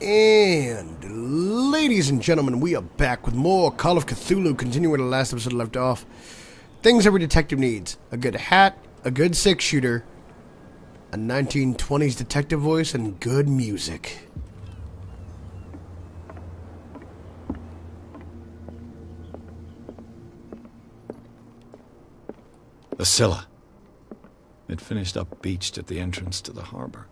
And ladies and gentlemen, we are back with more Call of Cthulhu, continuing where the last episode left off. Things every detective needs: a good hat, a good six-shooter, a 1920s detective voice, and good music. The Scylla. It finished up beached at the entrance to the harbor.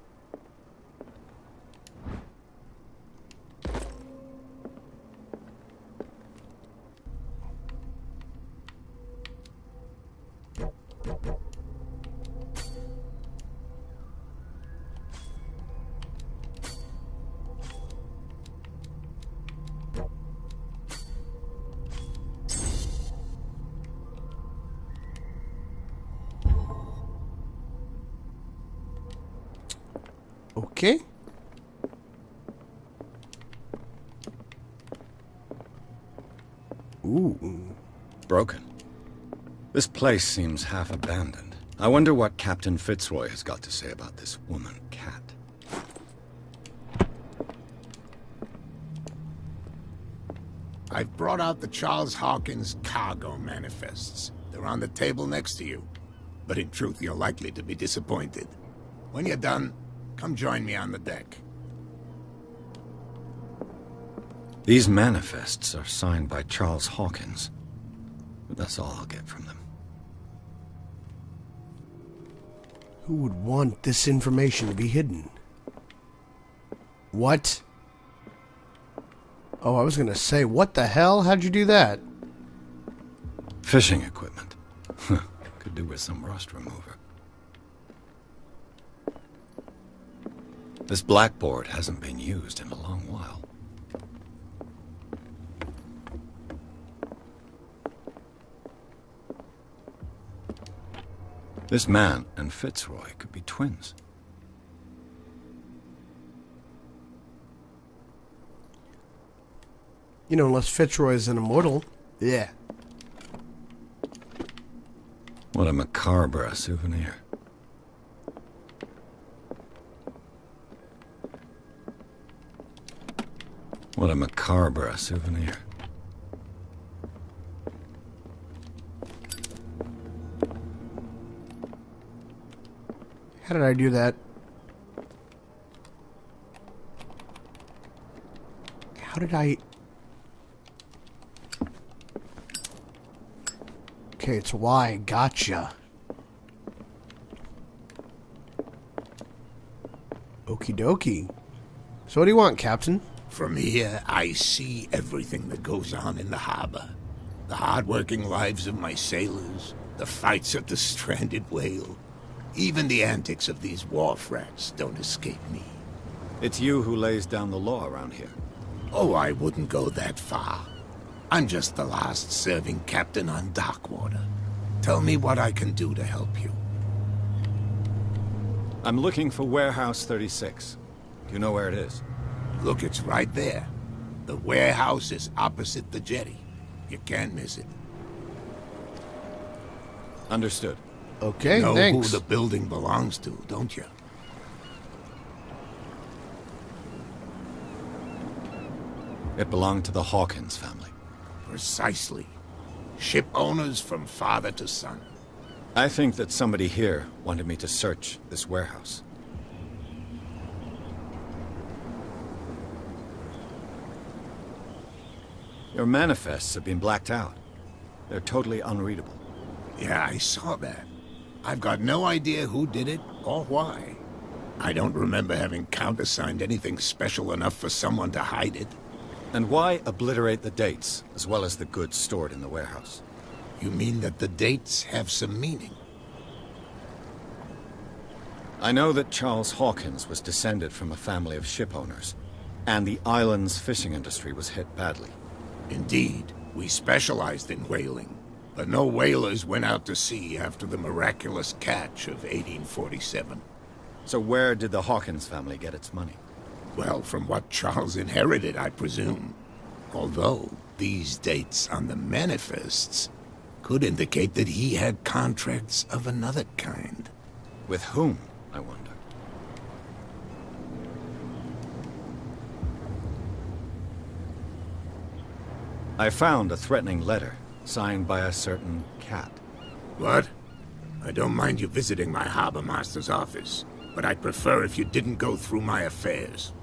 Okay. Ooh. Broken. This place seems half abandoned. I wonder what Captain Fitzroy has got to say about this woman cat. I've brought out the Charles Hawkins cargo manifests. They're on the table next to you. But in truth, you're likely to be disappointed. When you're done, come join me on the deck. These manifests are signed by Charles Hawkins, but that's all I'll get from them. Who would want this information to be hidden? What? Oh, I was gonna say, what the hell? How'd you do that? Fishing equipment. Could do with some rust remover. This blackboard hasn't been used in a long while. This man and Fitzroy could be twins. You know, unless Fitzroy is an immortal. Yeah. What a macabre souvenir. What a macabre souvenir. How did I do that? How did I... Okay, it's Y. Gotcha. Okie dokie. So what do you want, Captain? From here, I see everything that goes on in the harbor. The hard-working lives of my sailors, the fights of the stranded whale. Even the antics of these wharf rats don't escape me. It's you who lays down the law around here. Oh, I wouldn't go that far. I'm just the last serving captain on Darkwater. Tell me what I can do to help you. I'm looking for Warehouse 36. Do you know where it is? Look, it's right there. The warehouse is opposite the jetty. You can't miss it. Understood. Okay, You know thanks. who the building belongs to, don't you? It belonged to the Hawkins family. Precisely. Ship owners from father to son. I think that somebody here wanted me to search this warehouse. Your manifests have been blacked out. They're totally unreadable. Yeah, I saw that. I've got no idea who did it or why. I don't remember having countersigned anything special enough for someone to hide it. And why obliterate the dates, as well as the goods stored in the warehouse? You mean that the dates have some meaning? I know that Charles Hawkins was descended from a family of ship owners, and the island's fishing industry was hit badly. Indeed, we specialized in whaling, but no whalers went out to sea after the miraculous catch of 1847. So where did the Hawkins family get its money? Well, from what Charles inherited, I presume. Although, these dates on the manifests could indicate that he had contracts of another kind. With whom, I wonder? I found a threatening letter, signed by a certain cat. What? I don't mind you visiting my harbor master's office, but I'd prefer if you didn't go through my affairs.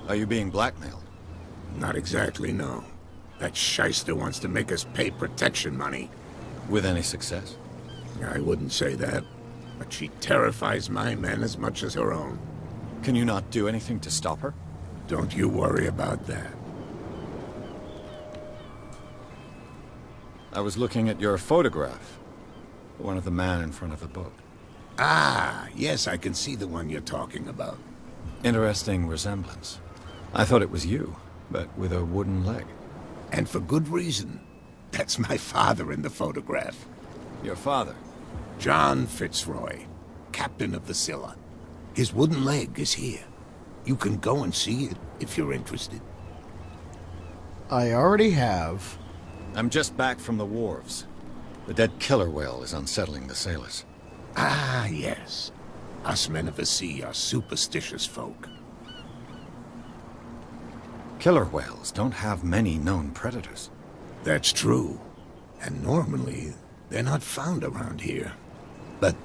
Are you being blackmailed? Not exactly, no. That shyster wants to make us pay protection money. With any success? I wouldn't say that, but she terrifies my men as much as her own. Can you not do anything to stop her? Don't you worry about that. I was looking at your photograph. One of the man in front of the boat. Ah, yes, I can see the one you're talking about. Interesting resemblance. I thought it was you, but with a wooden leg. And for good reason. That's my father in the photograph. Your father? John Fitzroy, captain of the Scylla. His wooden leg is here. You can go and see it if you're interested. I already have. I'm just back from the wharves. The dead killer whale is unsettling the sailors. Ah, yes. Us men of the sea are superstitious folk. Killer whales don't have many known predators. That's true. And normally, they're not found around here. But,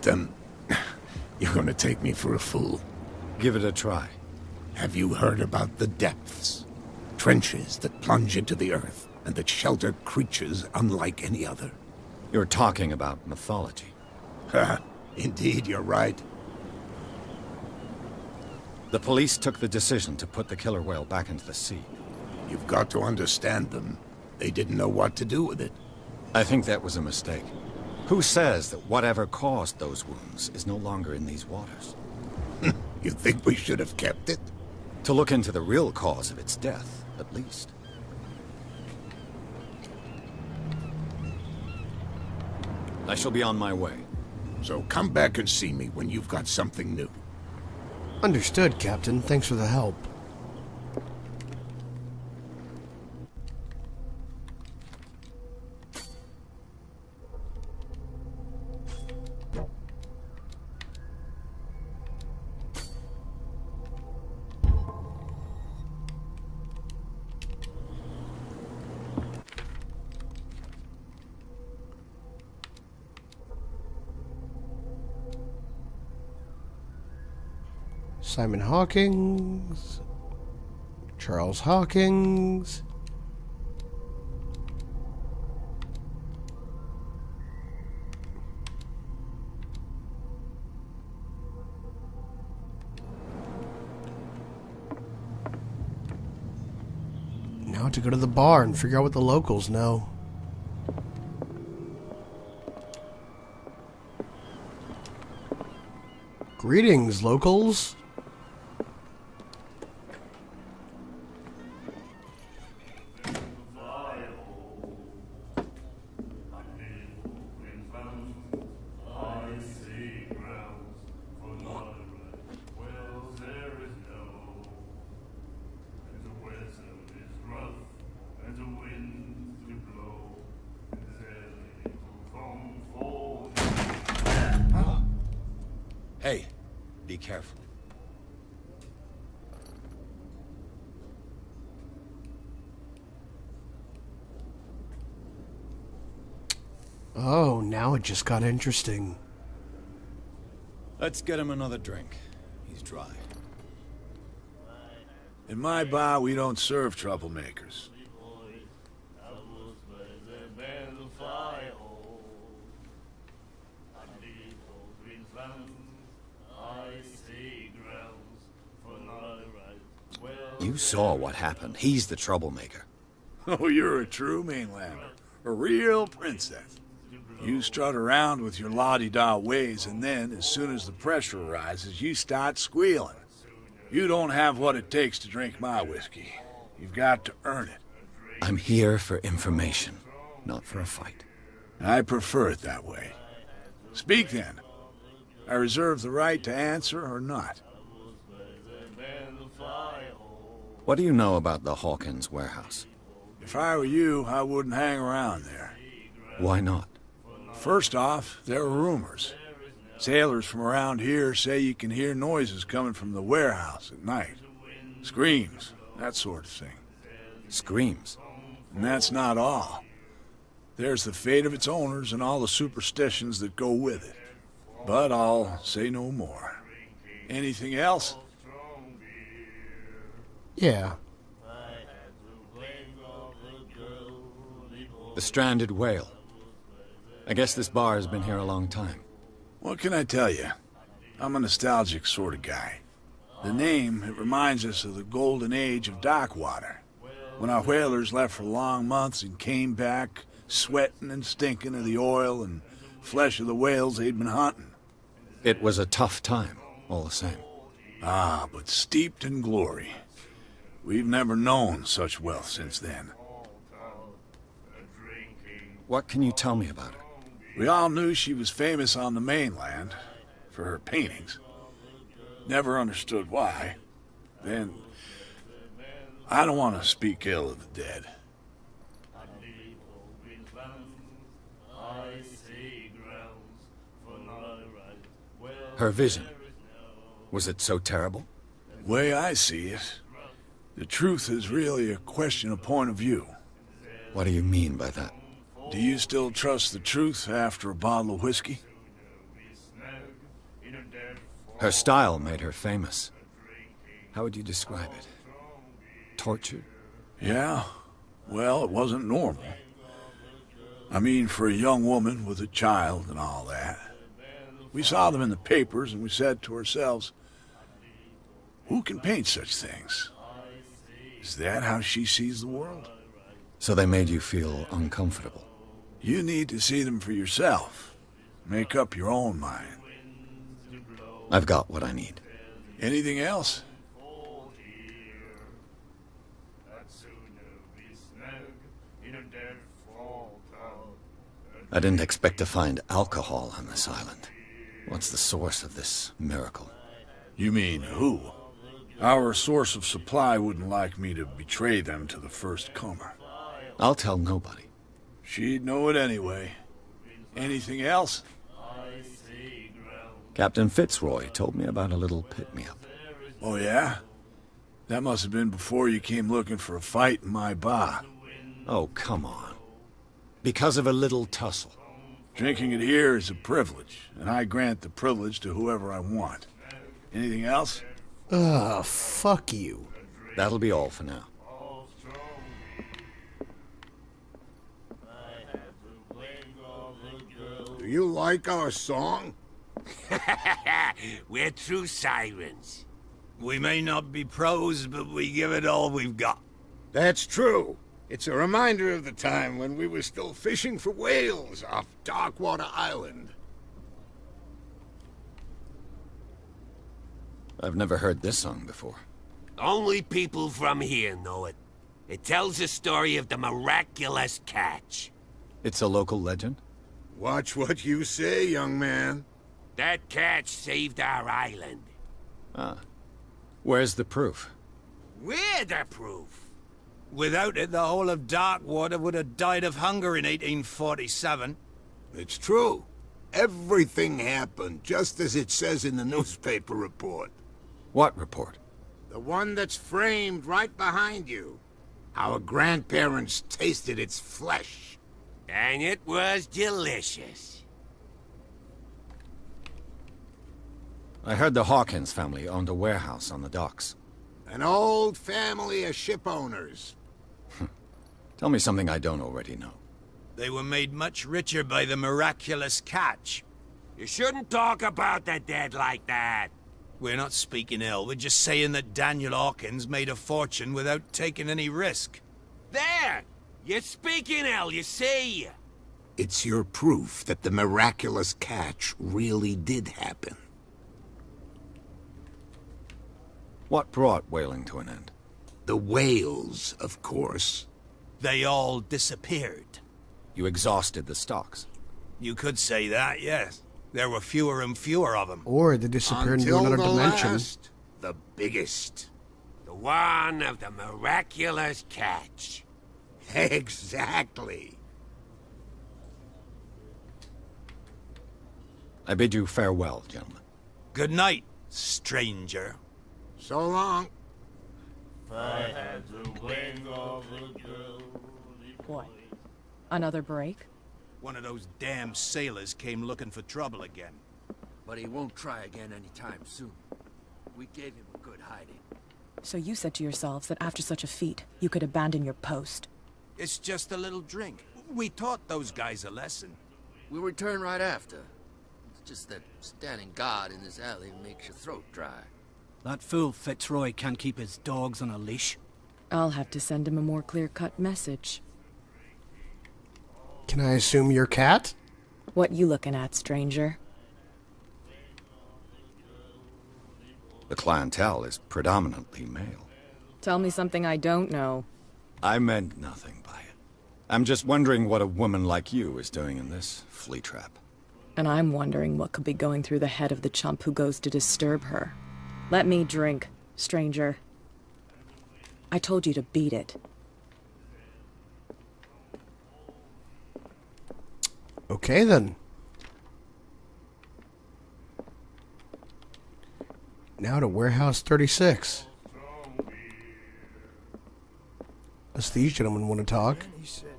you're gonna take me for a fool. Give it a try. Have you heard about the depths? Trenches that plunge into the earth and that shelter creatures unlike any other. You're talking about mythology. Ha! Indeed, you're right. The police took the decision to put the killer whale back into the sea. You've got to understand them. They didn't know what to do with it. I think that was a mistake. Who says that whatever caused those wounds is no longer in these waters? You think we should have kept it? To look into the real cause of its death, at least. I shall be on my way. So come back and see me when you've got something new. Understood, Captain. Thanks for the help. Simon Hawkins, Charles Hawkins. Now to go to the bar and figure out what the locals know. Greetings, locals. Hey, be careful. Oh, now it just got interesting. Let's get him another drink. He's dry. In my bar, we don't serve troublemakers. You saw what happened. He's the troublemaker. Oh, you're a true mainlander. A real princess. You strut around with your la-di-da ways, and then, as soon as the pressure rises, you start squealing. You don't have what it takes to drink my whiskey. You've got to earn it. I'm here for information, not for a fight. I prefer it that way. Speak then. I reserve the right to answer or not. What do you know about the Hawkins warehouse? If I were you, I wouldn't hang around there. Why not? First off, there are rumors. Sailors from around here say you can hear noises coming from the warehouse at night. Screams, that sort of thing. Screams? And that's not all. There's the fate of its owners and all the superstitions that go with it. But I'll say no more. Anything else? Yeah. The stranded whale. I guess this bar has been here a long time. What can I tell you? I'm a nostalgic sort of guy. The name, it reminds us of the golden age of dock water. When our whalers left for long months and came back, sweating and stinking of the oil and flesh of the whales they'd been hunting. It was a tough time, all the same. Ah, but steeped in glory. We've never known such wealth since then. What can you tell me about her? We all knew she was famous on the mainland for her paintings. Never understood why. Then, I don't want to speak ill of the dead. Her vision. Was it so terrible? Way I see it, the truth is really a question of point of view. What do you mean by that? Do you still trust the truth after a bottle of whiskey? Her style made her famous. How would you describe it? Tortured? Yeah, well, it wasn't normal. I mean, for a young woman with a child and all that. We saw them in the papers and we said to ourselves, who can paint such things? Is that how she sees the world? So they made you feel uncomfortable? You need to see them for yourself. Make up your own mind. I've got what I need. Anything else? I didn't expect to find alcohol on this island. What's the source of this miracle? You mean who? Our source of supply wouldn't like me to betray them to the first comer. I'll tell nobody. She'd know it anyway. Anything else? Captain Fitzroy told me about a little pick-me-up. Oh, yeah? That must have been before you came looking for a fight in my bar. Oh, come on. Because of a little tussle. Drinking it here is a privilege, and I grant the privilege to whoever I want. Anything else? Ugh, fuck you. That'll be all for now. Do you like our song? We're true sirens. We may not be pros, but we give it all we've got. That's true. It's a reminder of the time when we were still fishing for whales off Darkwater Island. I've never heard this song before. Only people from here know it. It tells the story of the miraculous catch. It's a local legend? Watch what you say, young man. That catch saved our island. Ah. Where's the proof? We're the proof. Without it, the whole of Darkwater would have died of hunger in 1847. It's true. Everything happened just as it says in the newspaper report. What report? The one that's framed right behind you. Our grandparents tasted its flesh. And it was delicious. I heard the Hawkins family owned a warehouse on the docks. An old family of ship owners. Tell me something I don't already know. They were made much richer by the miraculous catch. You shouldn't talk about the dead like that. We're not speaking ill, we're just saying that Daniel Hawkins made a fortune without taking any risk. There! You're speaking ill, you see. It's your proof that the miraculous catch really did happen. What brought whaling to an end? The whales, of course. They all disappeared. You exhausted the stocks. You could say that, yes. There were fewer and fewer of them. Or they disappeared into Until another the dimension. last, the biggest. The one of the miraculous catch. Exactly. I bid you farewell, gentlemen. Good night, stranger. So long. I had the wing of a girl. Another break? One of those damn sailors came looking for trouble again. But he won't try again anytime soon. We gave him a good hiding. So you said to yourselves that after such a feat, you could abandon your post. It's just a little drink. We taught those guys a lesson. We'll return right after. It's just that standing guard in this alley makes your throat dry. That fool Fitzroy can't keep his dogs on a leash. I'll have to send him a more clear-cut message. Can I assume you're Cat? What you looking at, stranger? The clientele is predominantly male. Tell me something I don't know. I meant nothing by it. I'm just wondering what a woman like you is doing in this flea trap. And I'm wondering what could be going through the head of the chump who goes to disturb her. Let me drink, stranger. I told you to beat it. Okay, then. Now to Warehouse 36. Unless these gentlemen want to talk. And he said,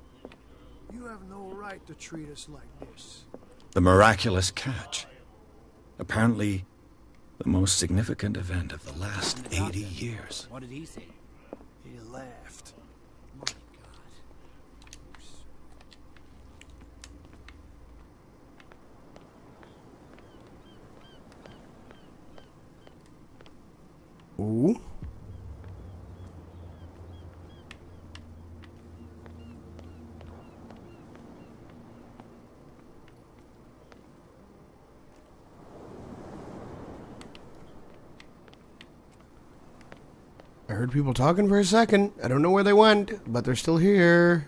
"You have no right to treat us like this." The miraculous catch. Apparently, the most significant event of the last 80 years. What did he say? He laughed. My God. Ooh. I heard people talking for a second. I don't know where they went, but they're still here.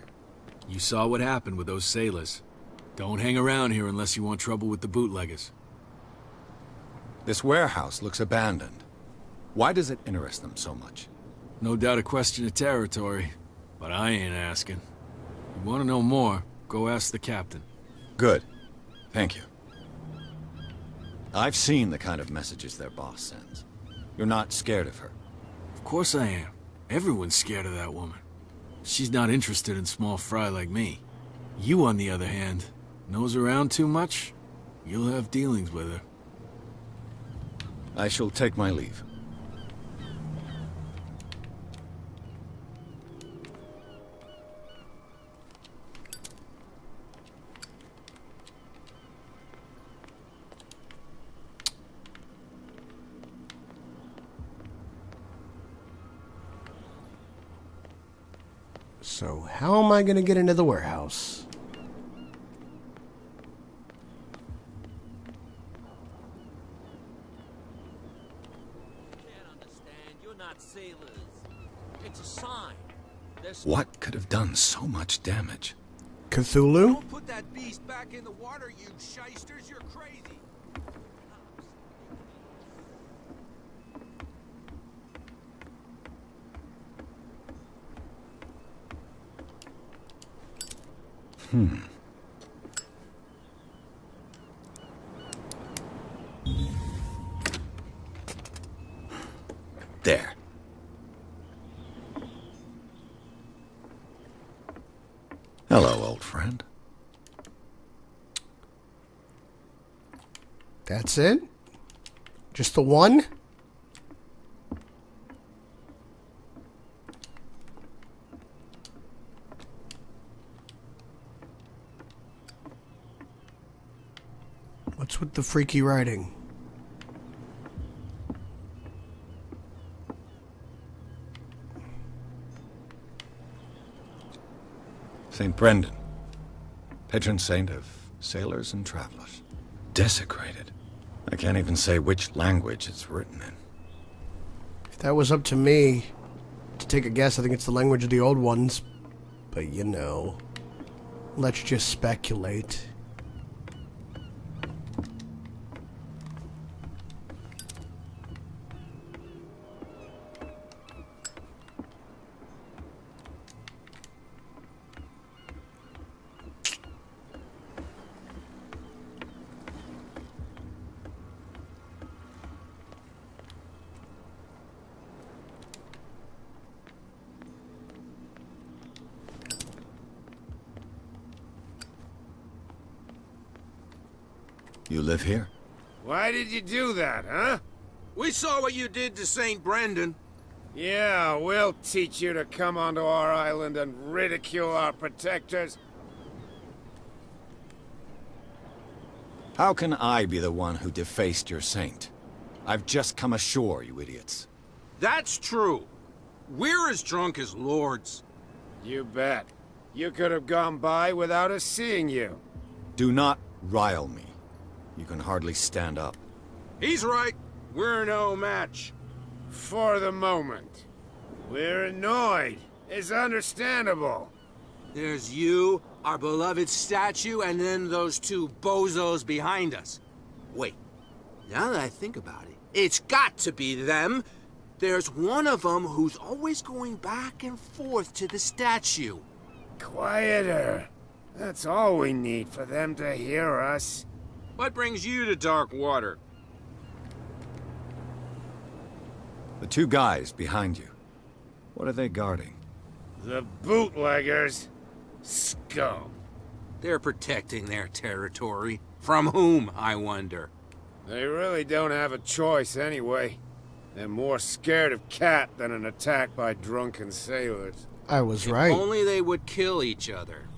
You saw what happened with those sailors. Don't hang around here unless you want trouble with the bootleggers. This warehouse looks abandoned. Why does it interest them so much? No doubt a question of territory, but I ain't asking. You want to know more, go ask the captain. Good. Thank you. I've seen the kind of messages their boss sends. You're not scared of her. Of course I am. Everyone's scared of that woman. She's not interested in small fry like me. You, on the other hand, nose around too much, you'll have dealings with her. I shall take my leave. So, how am I going to get into the warehouse? Can't understand. You're not sailors. It's a sign. What could have done so much damage? Cthulhu? Don't put that beast back in the water, you shysters. You're crazy. There. Hello, old friend. That's it? Just the one? What's with the freaky writing? St. Brendan, patron saint of sailors and travelers. Desecrated. I can't even say which language it's written in. If that was up to me to take a guess, I think it's the language of the old ones. But you know, let's just speculate. You live here? Why did you do that, huh? We saw what you did to St. Brendan. Yeah, we'll teach you to come onto our island and ridicule our protectors. How can I be the one who defaced your saint? I've just come ashore, you idiots. That's true. We're as drunk as lords. You bet. You could have gone by without us seeing you. Do not rile me. You can hardly stand up. He's right. We're no match. For the moment. We're annoyed. It's understandable. There's you, our beloved statue, and then those two bozos behind us. Wait, now that I think about it, it's got to be them. There's one of them who's always going back and forth to the statue. Quieter. That's all we need for them to hear us. What brings you to Darkwater? The two guys behind you. What are they guarding? The bootleggers. Scum. They're protecting their territory. From whom, I wonder? They really don't have a choice anyway. They're more scared of Cat than an attack by drunken sailors. I was If right. only they would kill each other.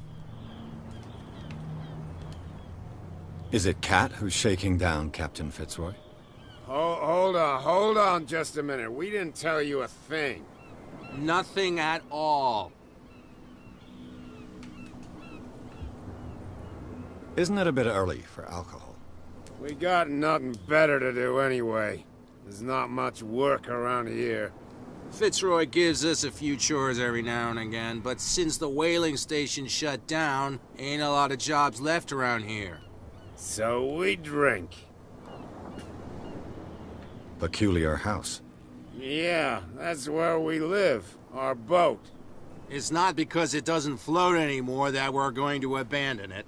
Is it Cat who's shaking down Captain Fitzroy? Hold on just a minute. We didn't tell you a thing. Nothing at all. Isn't it a bit early for alcohol? We got nothing better to do anyway. There's not much work around here. Fitzroy gives us a few chores every now and again, but since the whaling station shut down, ain't a lot of jobs left around here. So we drink. Peculiar house. Yeah, that's where we live. Our boat. It's not because it doesn't float anymore that we're going to abandon it.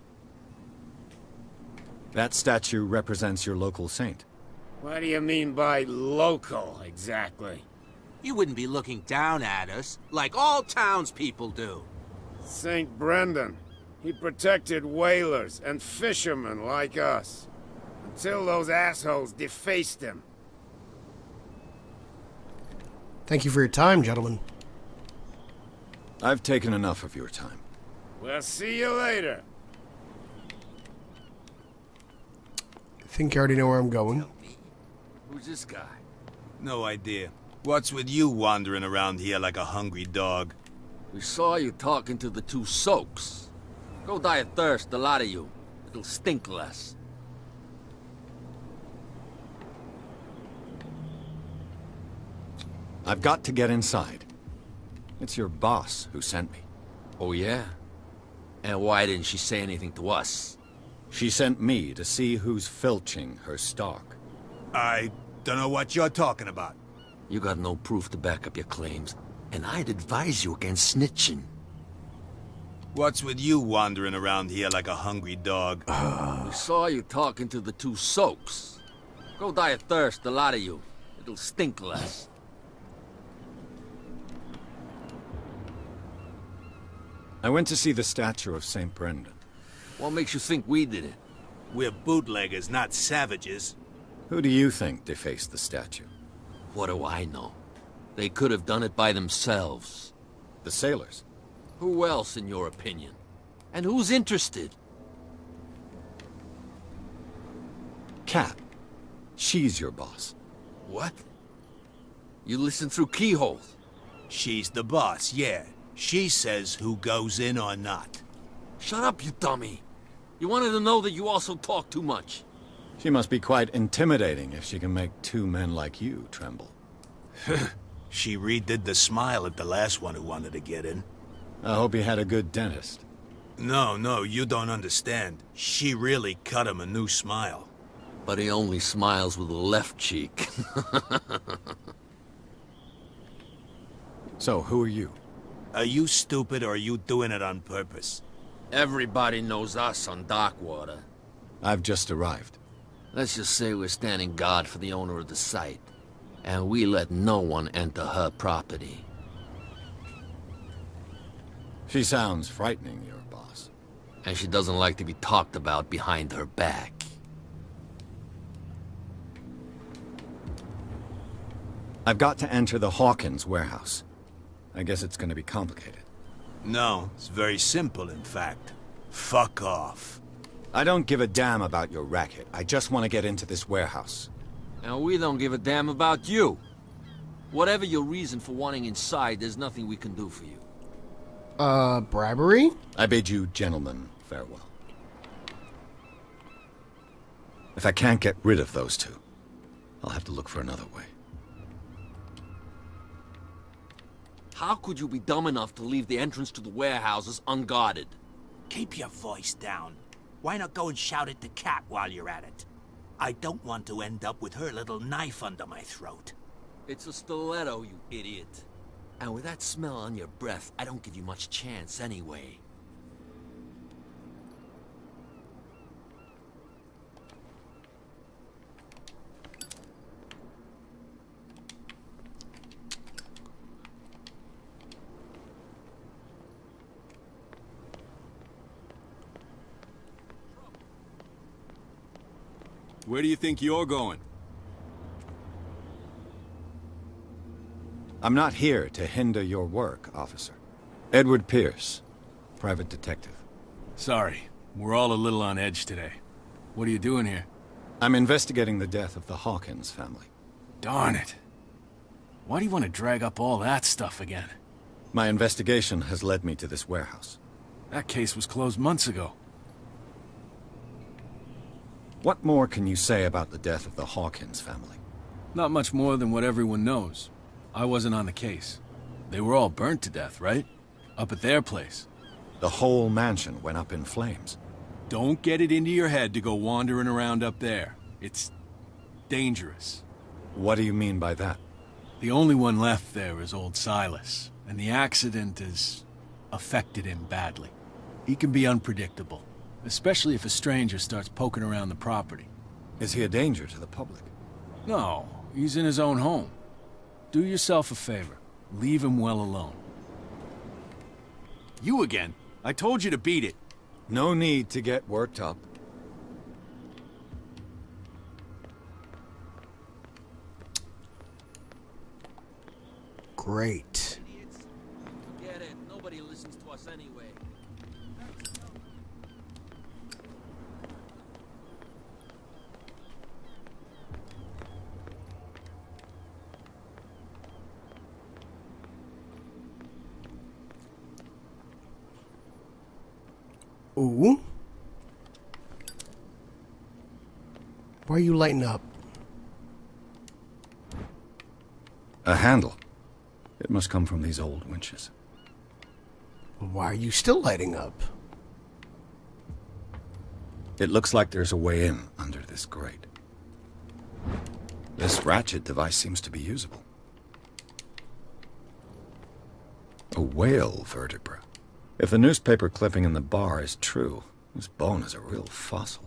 That statue represents your local saint. What do you mean by local, exactly? You wouldn't be looking down at us, like all townspeople do. St. Brendan. He protected whalers and fishermen like us. Until those assholes defaced him. Thank you for your time, gentlemen. I've taken enough of your time. We'll see you later. I think I already know where I'm going. Who's this guy? No idea. What's with you wandering around here like a hungry dog? We saw you talking to the two soaks. Go die of thirst, the lot of you. It'll stink less. I've got to get inside. It's your boss who sent me. Oh, yeah? And why didn't she say anything to us? She sent me to see who's filching her stock. I don't know what you're talking about. You got no proof to back up your claims, and I'd advise you against snitching. What's with you wandering around here like a hungry dog? We saw you talking to the two soaks. Go die of thirst, the lot of you. It'll stink less. I went to see the statue of St. Brendan. What makes you think we did it? We're bootleggers, not savages. Who do you think defaced the statue? What do I know? They could have done it by themselves. The sailors. Who else, in your opinion? And who's interested? Cat. She's your boss. What? You listen through keyholes? She's the boss, yeah. She says who goes in or not. Shut up, you dummy. You wanted to know that you also talk too much. She must be quite intimidating if she can make two men like you tremble. She redid the smile at the last one who wanted to get in. I hope he had a good dentist. No, you don't understand. She really cut him a new smile. But he only smiles with the left cheek. So, who are you? Are you stupid or are you doing it on purpose? Everybody knows us on Darkwater. I've just arrived. Let's just say we're standing guard for the owner of the site. And we let no one enter her property. She sounds frightening, your boss. And she doesn't like to be talked about behind her back. I've got to enter the Hawkins warehouse. I guess it's gonna be complicated. No, it's very simple, in fact. Fuck off. I don't give a damn about your racket. I just want to get into this warehouse. And we don't give a damn about you. Whatever your reason for wanting inside, there's nothing we can do for you. Bribery? I bid you gentlemen farewell. If I can't get rid of those two, I'll have to look for another way. How could you be dumb enough to leave the entrance to the warehouses unguarded? Keep your voice down. Why not go and shout at the cat while you're at it? I don't want to end up with her little knife under my throat. It's a stiletto, you idiot. And with that smell on your breath, I don't give you much chance anyway. Where do you think you're going? I'm not here to hinder your work, officer. Edward Pierce, private detective. Sorry, we're all a little on edge today. What are you doing here? I'm investigating the death of the Hawkins family. Darn it. Why do you want to drag up all that stuff again? My investigation has led me to this warehouse. That case was closed months ago. What more can you say about the death of the Hawkins family? Not much more than what everyone knows. I wasn't on the case. They were all burnt to death, right? Up at their place. The whole mansion went up in flames. Don't get it into your head to go wandering around up there. It's dangerous. What do you mean by that? The only one left there is old Silas, and the accident has affected him badly. He can be unpredictable, especially if a stranger starts poking around the property. Is he a danger to the public? No, he's in his own home. Do yourself a favor. Leave him well alone. You again? I told you to beat it. No need to get worked up. Great. Forget it. Nobody listens to us anyway. Ooh. Why are you lighting up? A handle. It must come from these old winches. Why are you still lighting up? It looks like there's a way in under this grate. This ratchet device seems to be usable. A whale vertebra. If the newspaper clipping in the bar is true, this bone is a real fossil.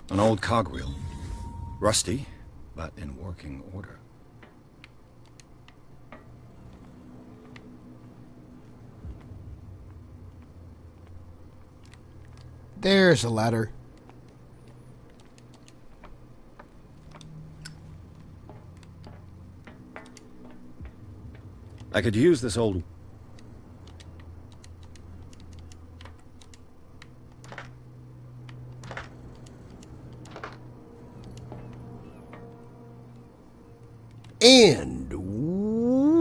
An old cogwheel. Rusty, but in working order. There's a ladder. I could use this old... And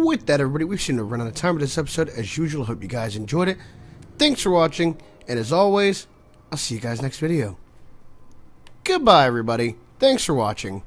with that, everybody, we've seen to run out of time with this episode. As usual, hope you guys enjoyed it. Thanks for watching, and as always, I'll see you guys next video. Goodbye, everybody. Thanks for watching.